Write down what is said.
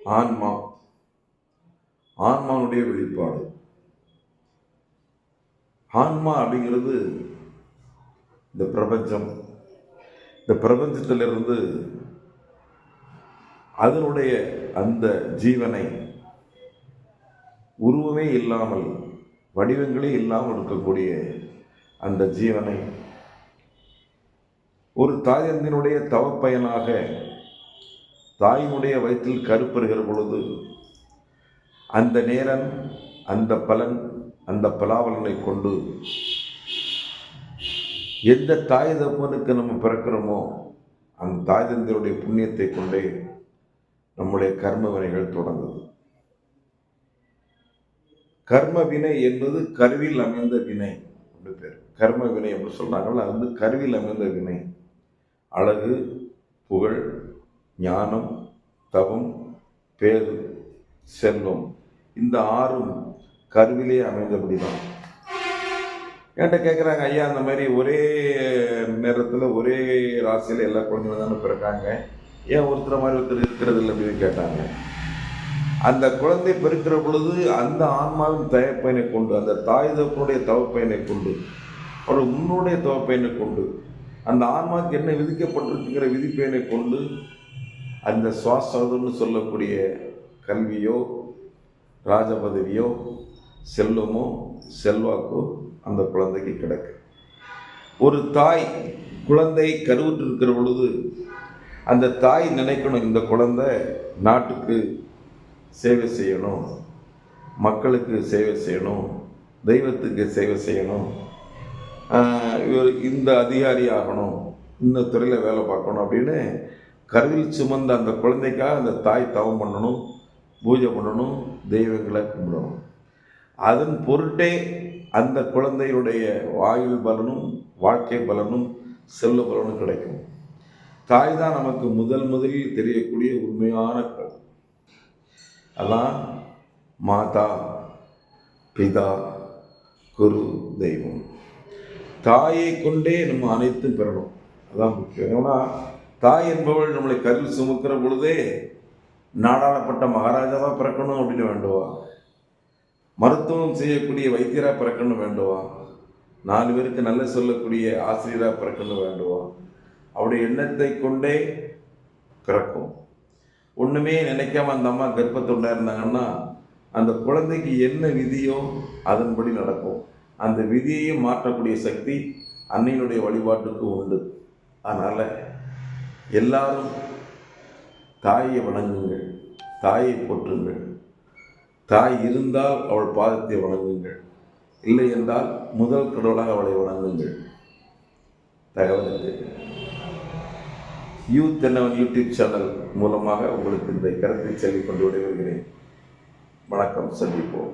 ஆன்மா, ஆன்மாவுடைய வெளிப்பாடு. ஆன்மா அப்படிங்கிறது இந்த பிரபஞ்சம். இந்த பிரபஞ்சத்திலிருந்து அதனுடைய அந்த ஜீவனை உருவமே இல்லாமல், வடிவங்களே இல்லாமல் இருக்கக்கூடிய அந்த ஜீவனை ஒரு தாயந்தினுடைய தவப்பயனாக தாயினுடைய வயிற்றில் கருப்பெறுகிற பொழுது அந்த நேரம், அந்த பலன், அந்த பலாபலனை கொண்டு எந்த தாய் தப்பனுக்கு நம்ம பிறக்கிறோமோ அந்த தாய் தந்தையுடைய புண்ணியத்தை கொண்டே நம்முடைய கர்ம வினைகள் தொடங்குது. கர்ம வினை என்பது கருவில் அமைந்த வினை அப்படி பேர். கர்ம வினை அப்படின்னு சொல்றாங்கல்ல, அது வந்து கருவில் அமைந்த வினை. அழகு, புகழ், ஞானம், தவம், பேரு, செல்வம், இந்த ஆறும் கருவிலே அமைந்தபடிதான். என்கிட்ட கேட்குறாங்க, ஐயா அந்த மாதிரி ஒரே நேரத்தில் ஒரே ராசியில் எல்லா குழந்தைங்களும் தானே பிறக்காங்க, ஏன் ஒருத்தர் மாதிரி ஒருத்தர் இருக்கிறது இல்லை அப்படின்னு கேட்டாங்க. அந்த குழந்தை பிறக்கிற பொழுது அந்த ஆன்மாவின் தயப்பயனை கொண்டு, அந்த தாய் தகப்பனுடைய தவப்பயனை கொண்டு, ஒரு முன்னுடைய தவப்பயனை கொண்டு, அந்த ஆன்மாவுக்கு என்ன விதிக்கப்பட்டிருக்குங்கிற விதிப்பயனை கொண்டு அந்த சுவாசம்னு சொல்லக்கூடிய கல்வியோ, ராஜபதவியோ, செல்வமோ, செல்வாக்கோ அந்த குழந்தைக்கு கிடைக்கு. ஒரு தாய் குழந்தை கருவுற்று இருக்கிற பொழுது அந்த தாய் நினைக்கணும், இந்த குழந்தை நாட்டுக்கு சேவை செய்யணும், மக்களுக்கு சேவை செய்யணும், தெய்வத்துக்கு சேவை செய்யணும், இவர் இந்த அதிகாரி ஆகணும், இந்த துறையில் வேலை பார்க்கணும் அப்படின்னு கருவில் சுமந்த அந்த குழந்தைக்காக அந்த தாய் தவம் பண்ணணும், பூஜை பண்ணணும், தெய்வங்களை கும்பிடணும். அதன் பொருட்டே அந்த குழந்தையுடைய ஆயுள் பலனும், வாழ்க்கை பலனும், செல்வ பலனும் கிடைக்கும். தாய் தான் நமக்கு முதலில் தெரியக்கூடிய உண்மையான கடவுள். அதான் மாதா, பிதா, குரு, தெய்வம். தாயை கொண்டே நம்ம அனைத்தும் பெறணும், அதான் முக்கியம். ஏன்னா தாய் என்பவள் நம்மளை கருவில் சுமக்கிற பொழுதே நாடாளப்பட்ட மகாராஜாவாக பிறக்கணும் அப்படின்னு வேண்டுவா, மருத்துவம் செய்யக்கூடிய வைத்தியராக பிறக்கணும் வேண்டுவா, 4 பேருக்கு நல்ல சொல்லக்கூடிய ஆசிரியராக பிறக்கணும் வேண்டுவா. அவருடைய எண்ணத்தை கொண்டே பிறக்கும். ஒன்றுமே நினைக்காம அந்த அம்மா கர்ப்பத்தொண்டா இருந்தாங்கன்னா அந்த குழந்தைக்கு என்ன விதியோ அதன்படி நடக்கும். அந்த விதியையே மாற்றக்கூடிய சக்தி அன்னையினுடைய வழிபாட்டுக்கு உண்டு. அதனால் எல்லாரும் தாயை வணங்குங்கள், தாயை போற்றுங்கள். தாய் இருந்தால் அவள் பாதத்தை வணங்குங்கள், இல்லை என்றால் முதல் கடவுளாக அவளை வணங்குங்கள். தகவலுக்கு யூத் என்னவன் யூடியூப் சேனல் மூலமாக உங்களுக்கு இந்த கருத்தை சொல்லிக் கொண்டு விடைபெறுகிறேன். வணக்கம், சந்திப்போம்.